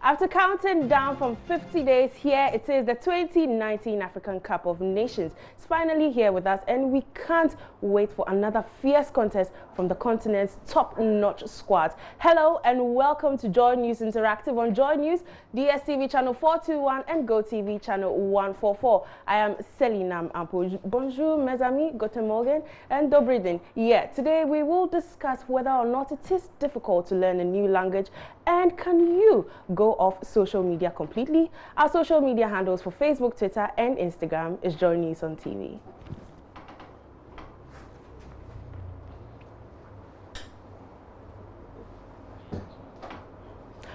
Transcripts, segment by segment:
After counting down from 50 days, here it is, the 2019 African Cup of Nations. It's finally here with us, and we can't wait for another fierce contest from the continent's top-notch squads. Hello and welcome to JoyNews Interactive on Joy News, DSTV channel 421 and GoTV channel 144. I am Selina Ampo. Bonjour, mes amis, guten Morgen, and Dobry din. Yeah, today we will discuss whether or not it is difficult to learn a new language, and can you go off social media completely? Our social media handles for Facebook, Twitter, and Instagram is Joy News on TV.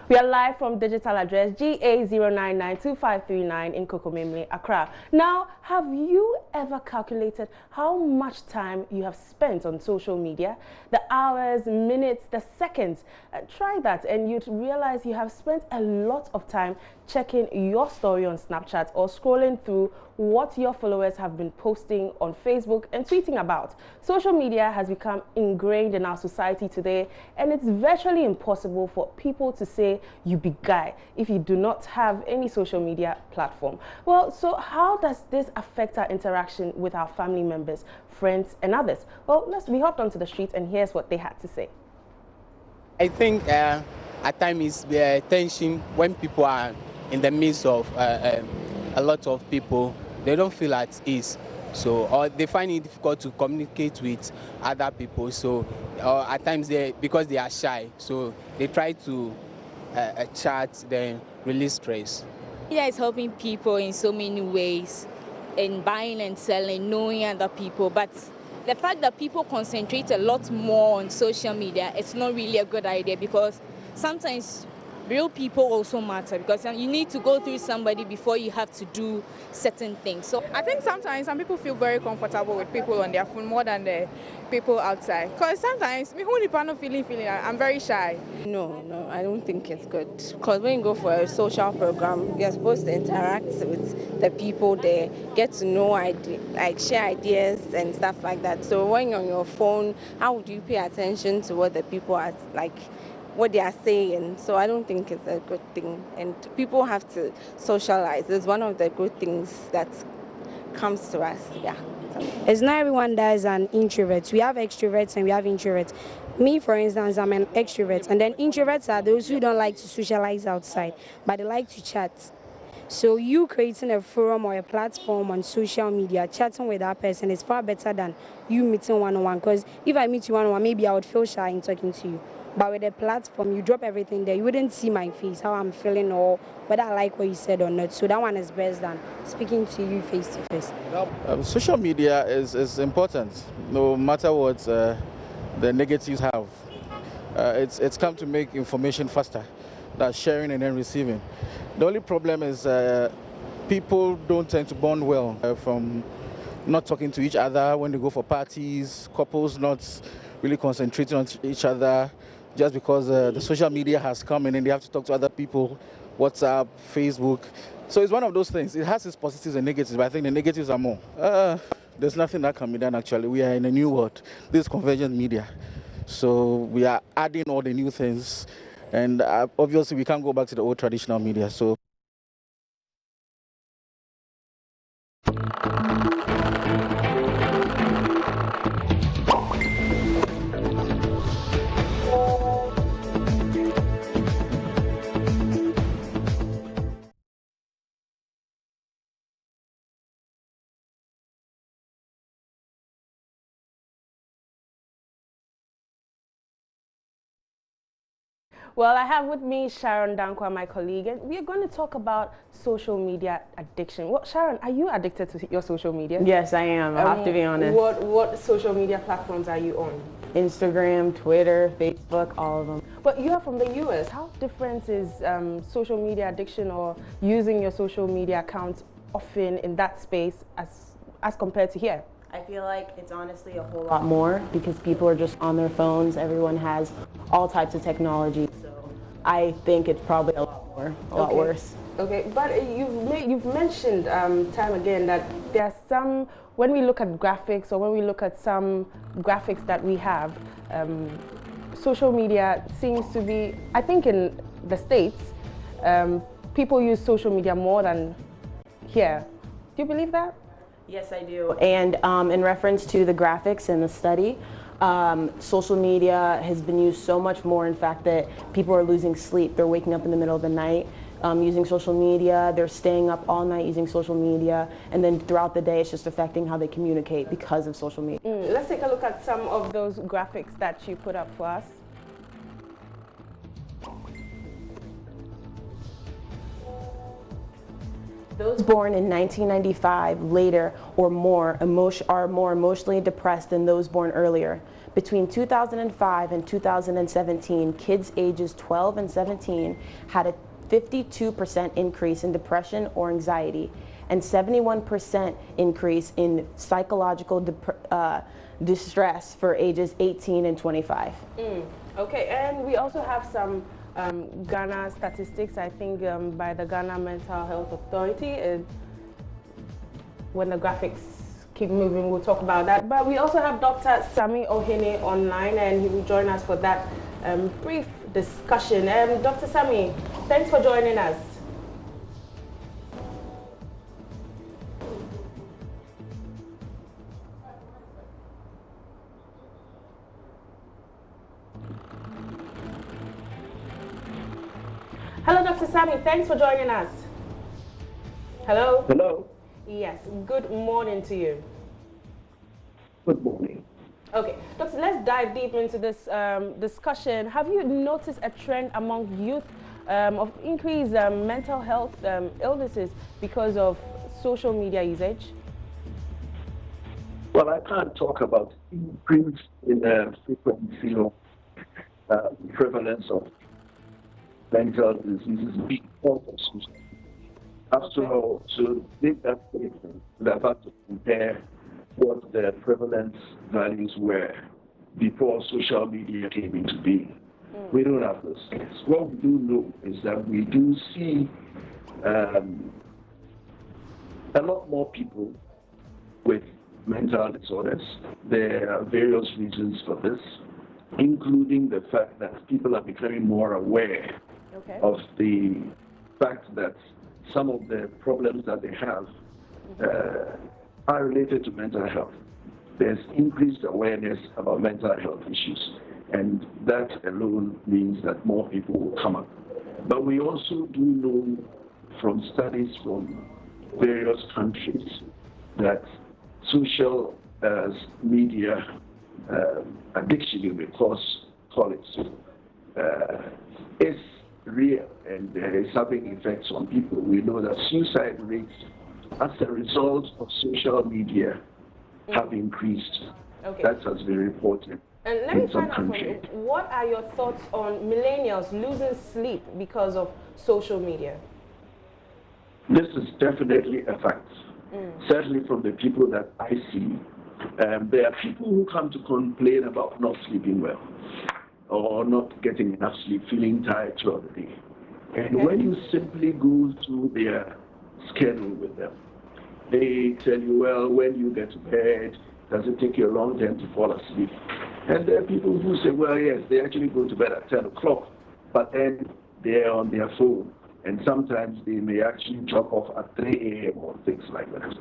We are live from digital address GA0992539 in Kokomemle, Accra. Now, have you ever calculated how much time you have spent on social media? The hours, minutes, the seconds. Try that and you'd realize you have spent a lot of time checking your story on Snapchat or scrolling through what your followers have been posting on Facebook and tweeting about. Social media has become ingrained in our society today, and it's virtually impossible for people to say you be guy if you do not have any social media platform. Well, so how does this affect our interaction with our family members, friends, and others? Well, we hopped onto the street, and here's what they had to say. I think at times the tension when people are in the midst of a lot of people, they don't feel at ease, so or they find it difficult to communicate with other people. So at times because they are shy, so they try to chat, then release stress. Yeah, it's helping people in so many ways, in buying and selling, knowing other people. But the fact that people concentrate a lot more on social media, it's not really a good idea, because sometimes real people also matter, because you need to go through somebody before you have to do certain things. So I think sometimes some people feel very comfortable with people on their phone more than the people outside. Because sometimes me who not feeling I'm very shy. No, I don't think it's good. Because when you go for a social program, you're supposed to interact with the people there, get to know, like share ideas and stuff like that. So when you're on your phone, how would you pay attention to what the people are like? What they are saying? So I don't think it's a good thing, and people have to socialize. It's one of the good things that comes to us. Yeah. It's not everyone that is an introvert. We have extroverts and we have introverts. Me, for instance, I'm an extrovert, and then introverts are those who don't like to socialize outside, but they like to chat. So you creating a forum or a platform on social media, chatting with that person is far better than you meeting one-on-one. Because if I meet you one-on-one, maybe I would feel shy in talking to you. But with a platform, you drop everything there. You wouldn't see my face, how I'm feeling, or whether I like what you said or not. So that one is best than speaking to you face to face. Social media is important, no matter what the negatives have. It's come to make information faster, that's sharing and then receiving. The only problem is people don't tend to bond well from not talking to each other when they go for parties, couples not really concentrating on each other, just because the social media has come in and they have to talk to other people, WhatsApp, Facebook. So it's one of those things. It has its positives and negatives, but I think the negatives are more. There's nothing that can be done, actually. We are in a new world. This is convergent media. So we are adding all the new things. And obviously, we can't go back to the old traditional media. So. Well, I have with me Sharon Dankwa, my colleague, and we are going to talk about social media addiction. Well, Sharon, are you addicted to your social media? Yes, I am. I have to be honest. What social media platforms are you on? Instagram, Twitter, Facebook, all of them. But you are from the US. How different is social media addiction or using your social media accounts often in that space as compared to here? I feel like it's honestly a whole lot more because people are just on their phones. Everyone has all types of technology. So I think it's probably a lot worse. Okay, but you've mentioned time again that there are some, when we look at graphics or when we look at some graphics that we have, social media seems to be, I think in the States, people use social media more than here. Do you believe that? Yes, I do. And in reference to the graphics in the study, social media has been used so much more, in fact, that people are losing sleep. They're waking up in the middle of the night using social media. They're staying up all night using social media. And then throughout the day, it's just affecting how they communicate because of social media. Let's take a look at some of those graphics that you put up for us. Those born in 1995 later or more are more emotionally depressed than those born earlier. Between 2005 and 2017, kids ages 12 and 17 had a 52% increase in depression or anxiety and 71% increase in psychological distress for ages 18 and 25. Okay, and we also have some Ghana statistics, I think, by the Ghana Mental Health Authority. When the graphics keep moving, we'll talk about that. But we also have Dr. Sami Ohene online, and he will join us for that brief discussion. Dr. Sami, thanks for joining us. Hello, Dr. Sami. Thanks for joining us. Hello? Hello. Yes. Good morning to you. Good morning. Okay. Doctor, let's dive deep into this discussion. Have you noticed a trend among youth of increased mental health illnesses because of social media usage? Well, I can't talk about increase in the frequency of prevalence of mental diseases because of social media. After all, to make that statement, we have to compare what the prevalence values were before social media came into being. We don't have those things. What we do know is that we do see a lot more people with mental disorders. There are various reasons for this, including the fact that people are becoming more aware of the fact that some of the problems that they have are related to mental health. There's increased awareness about mental health issues, and that alone means that more people will come up. But we also do know from studies from various countries that social media addiction, you may call it, is real, and there is having effects on people. We know that suicide rates as a result of social media have increased. That's what's very important. And let me find out from you, what are your thoughts on millennials losing sleep because of social media? This is definitely a fact. Certainly from the people that I see, there are people who come to complain about not sleeping well or not getting enough sleep, feeling tired throughout the day. And when you simply go through their schedule with them, they tell you, well, when you get to bed, does it take you a long time to fall asleep? And there are people who say, well, yes, they actually go to bed at 10 o'clock, but then they're on their phone. And sometimes they may actually drop off at 3 a.m. or things like that.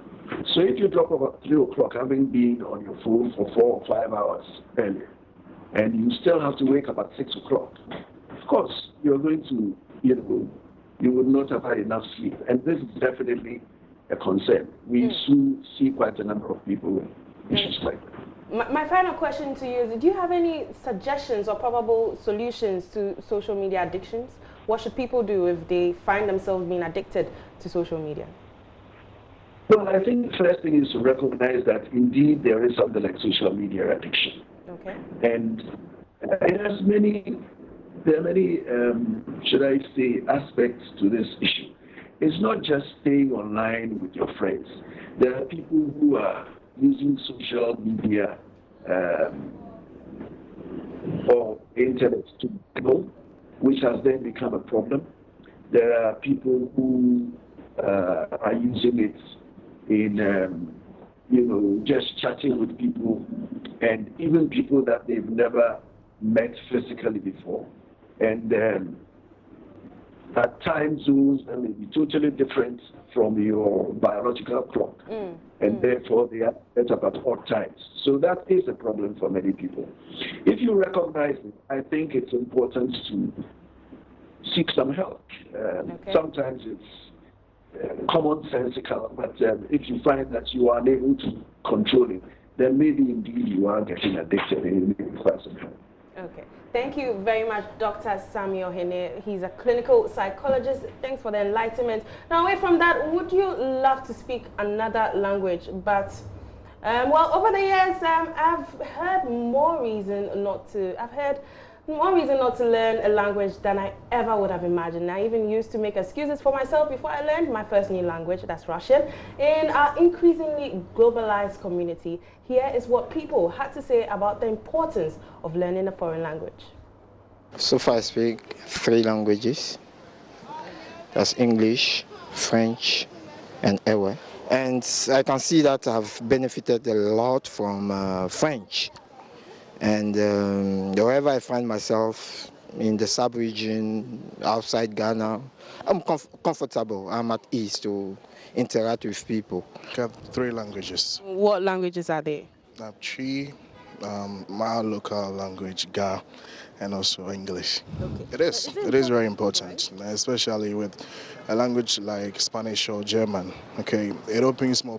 So if you drop off at 3 o'clock, having been on your phone for 4 or 5 hours earlier, and you still have to wake up at 6 o'clock, of course, you're going to, you would not have had enough sleep. And this is definitely a concern. We soon see quite a number of people with issues like that. My final question to you is, do you have any suggestions or probable solutions to social media addictions? What should people do if they find themselves being addicted to social media? Well, I think the first thing is to recognize that indeed there is something like social media addiction. And there are many, should I say, aspects to this issue. It's not just staying online with your friends. There are people who are using social media or internet to grow, which has then become a problem. There are people who are using it in, just chatting with people, and even people that they've never met physically before. And at time zones that may be totally different from your biological clock. And therefore they are set up at odd times. So that is a problem for many people. If you recognize it, I think it's important to seek some help. Sometimes it's commonsensical, but if you find that you are unable to control it, then maybe indeed you are getting addicted and you may require some help. Okay. Thank you very much, Dr. Samuel Hene. He's a clinical psychologist. Thanks for the enlightenment. Now, away from that, would you love to speak another language? But, well, over the years, I've heard more reason not to. I've heard more reason not to learn a language than I ever would have imagined. I even used to make excuses for myself before I learned my first new language, that's Russian. In our increasingly globalized community, here is what people had to say about the importance of learning a foreign language. So far I speak 3 languages. That's English, French, and Ewe. And I can see that I've benefited a lot from French. And wherever I find myself in the sub-region, outside Ghana, I'm comfortable. I'm at ease to interact with people. I have 3 languages. What languages are they? I have 3, my local language, Ga, and also English. Okay. It is very important, right? Especially with a language like Spanish or German. Okay, it opens more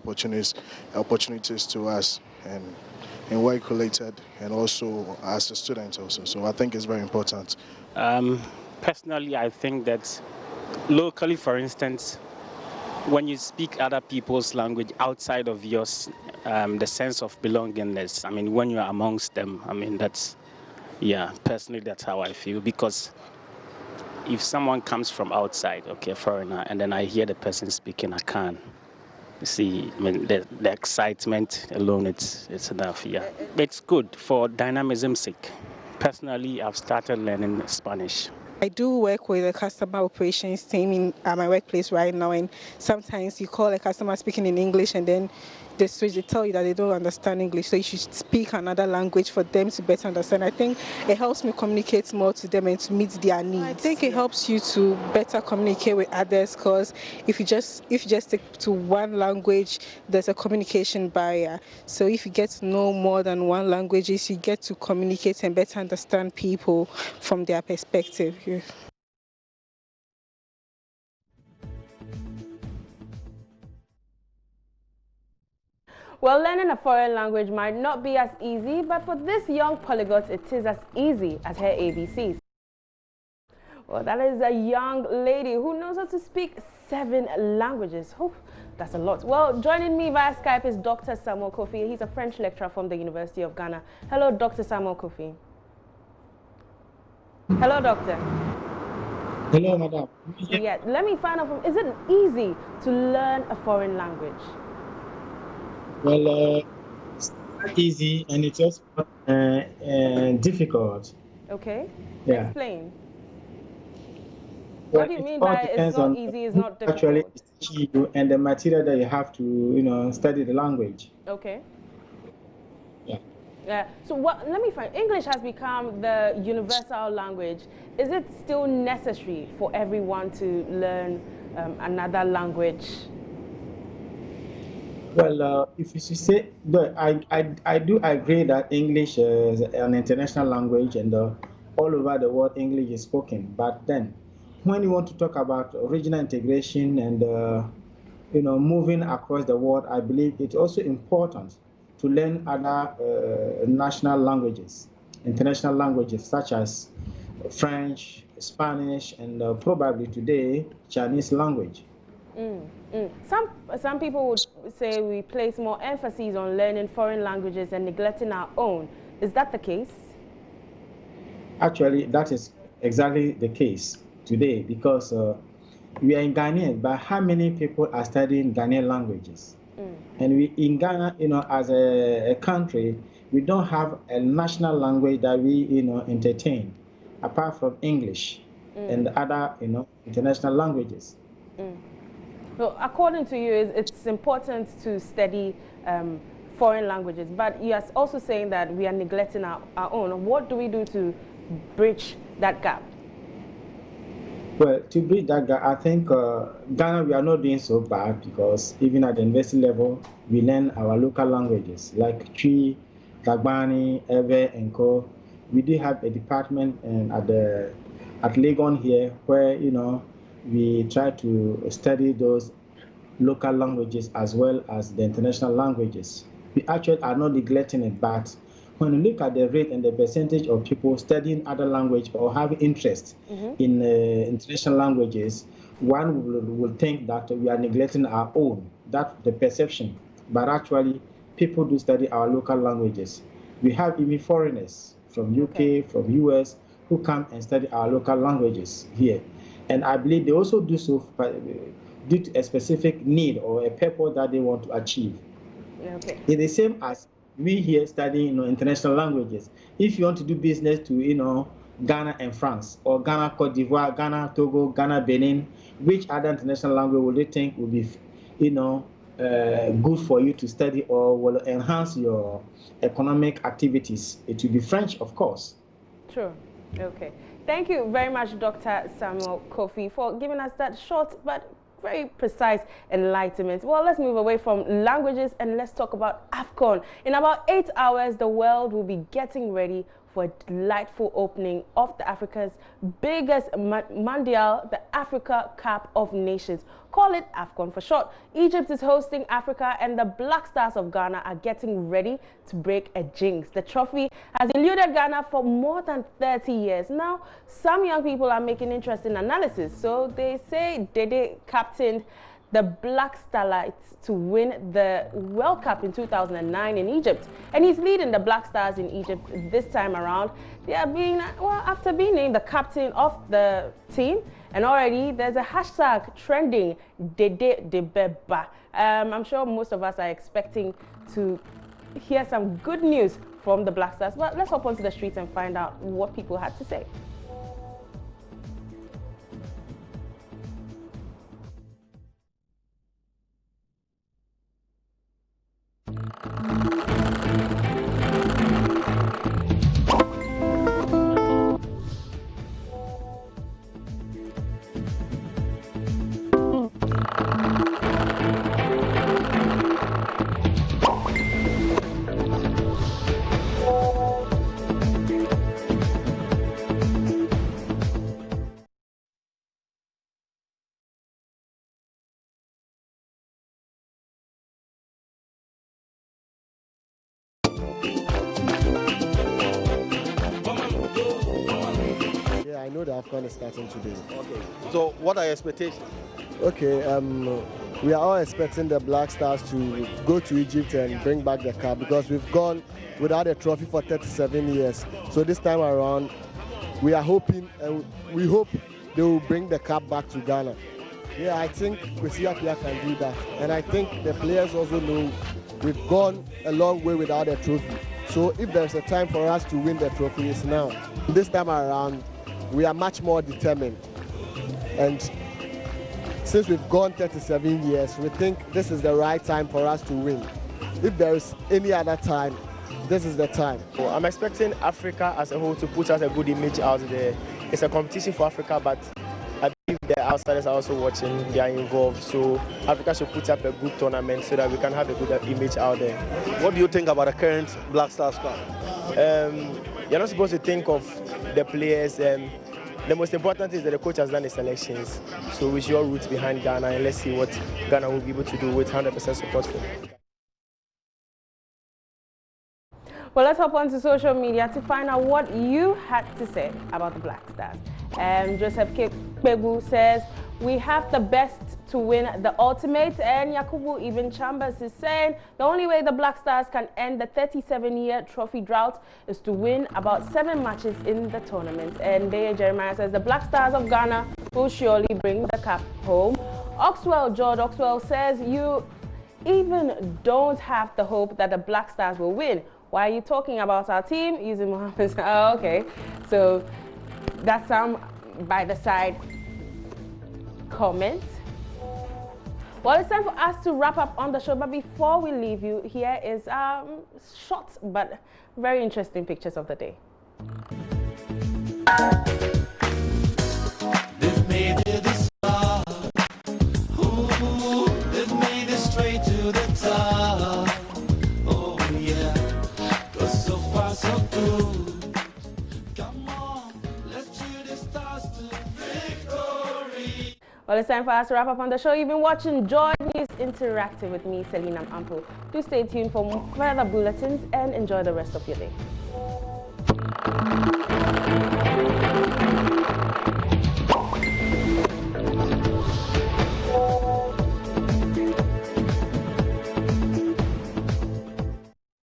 opportunities to us and work related, and also as a student also. So I think it's very important. Personally, I think that locally, for instance, when you speak other people's language outside of yours, the sense of belongingness, I mean, when you're amongst them, I mean, personally, that's how I feel. Because if someone comes from outside, okay, a foreigner, and then I hear the person speaking Akan, you see, I mean, the excitement alone, it's enough, yeah. It's good for dynamism's sake. Personally, I've started learning Spanish. I do work with a customer operations team at my workplace right now, and sometimes you call a customer speaking in English and then they tell you that they don't understand English, so you should speak another language for them to better understand. I think it helps me communicate more to them and to meet their needs. I think it helps you to better communicate with others, because if you just stick to one language, there's a communication barrier. So if you get to know more than one language, you get to communicate and better understand people from their perspective. Yeah. Well, learning a foreign language might not be as easy, but for this young polyglot, it is as easy as her ABCs. Well, that is a young lady who knows how to speak 7 languages. Oh, that's a lot. Well, joining me via Skype is Dr. Samuel Kofi. He's a French lecturer from the University of Ghana. Hello, Dr. Samuel Kofi. Hello, doctor. Hello, madam. Yeah, let me find out, is it easy to learn a foreign language? Well, it's not easy, and it's also difficult. Okay. Yeah. Explain. Well, what do you mean by it's not easy, it's not difficult? Actually, it's teaching you and the material that you have to, study the language. Okay. Yeah. Yeah. So let me find. English has become the universal language. Is it still necessary for everyone to learn another language? Well, if you say, I do agree that English is an international language, and all over the world English is spoken. But then, when you want to talk about regional integration and moving across the world, I believe it's also important to learn other national languages, international languages such as French, Spanish, and probably today Chinese language. Some people would say we place more emphasis on learning foreign languages and neglecting our own. Is that the case? Actually, that is exactly the case today, because we are in Ghana, but how many people are studying Ghanaian languages? And we in Ghana, as a country, we don't have a national language that we, entertain, apart from English and other, international languages. So according to you, it's important to study foreign languages, but you are also saying that we are neglecting our own. What do we do to bridge that gap? Well, to bridge that gap, I think Ghana, we are not doing so bad because even at the university level, we learn our local languages like Twi, Dagbani, Ewe, and Co. We do have a department at Legon here where we try to study those local languages as well as the international languages. We actually are not neglecting it, but when you look at the rate and the percentage of people studying other language or having interest in international languages, one will think that we are neglecting our own. That's the perception. But actually, people do study our local languages. We have even foreigners from UK, from US, who come and study our local languages here. And I believe they also do so due to a specific need or a purpose that they want to achieve. Okay. It's the same as we here studying international languages. If you want to do business to Ghana and France, or Ghana, Cote d'Ivoire, Ghana, Togo, Ghana, Benin, which other international language would you think will be good for you to study or will enhance your economic activities? It will be French, of course. True. Okay. Thank you very much, Dr. Samuel Kofi, for giving us that short but very precise enlightenment. Well, let's move away from languages and let's talk about AFCON. In about 8 hours, the world will be getting ready for a delightful opening of the Africa's biggest Mondial, the Africa Cup of Nations. Call it AFCON for short. Egypt is hosting Africa and the Black Stars of Ghana are getting ready to break a jinx. The trophy has eluded Ghana for more than 30 years. Now, some young people are making interesting analysis. So they say Dede captained the Black Starlights to win the World Cup in 2009 in Egypt. And he's leading the Black Stars in Egypt this time around. They are being, well, after being named the captain of the team, and already there's a hashtag trending, Dede Debeba. I'm sure most of us are expecting to hear some good news from the Black Stars. But let's hop onto the streets and find out what people had to say. I know the AFCON is starting today. Okay. So what are your expectations? Okay, we are all expecting the Black Stars to go to Egypt and bring back the cup because we've gone without a trophy for 37 years. So this time around, we are hoping and we hope they will bring the cup back to Ghana. Yeah, I think Kwesi Appiah can do that. And I think the players also know we've gone a long way without a trophy. So if there's a time for us to win the trophy, it's now. This time around, we are much more determined. And since we've gone 37 years, we think this is the right time for us to win. If there is any other time, this is the time. Well, I'm expecting Africa as a whole to put out a good image out there. It's a competition for Africa, but I believe the outsiders are also watching, they are involved. So Africa should put up a good tournament so that we can have a good image out there. What do you think about the current Black Stars squad? You're not supposed to think of the players. The most important is that the coach has done the selections. So we should all root behind Ghana and let's see what Ghana will be able to do with 100% support for. Well, let's hop on to social media to find out what you had to say about the Black Stars. Joseph Kpegu says, we have the best to win the ultimate. And Yakubu Ibn Chambers is saying the only way the Black Stars can end the 37-year trophy drought is to win about 7 matches in the tournament. And Deye Jeremiah says the Black Stars of Ghana will surely bring the cup home. George Oxwell says you even don't have the hope that the Black Stars will win. Why are you talking about our team? Using Mohammed. Oh, okay. So that's some by the side comments. Well, it's time for us to wrap up on the show, but before we leave you, here is short but very interesting pictures of the day. This made Well, it's time for us to wrap up on the show. You've been watching Joy News Interactive with me, Selina Ampo. Do stay tuned for further bulletins and enjoy the rest of your day.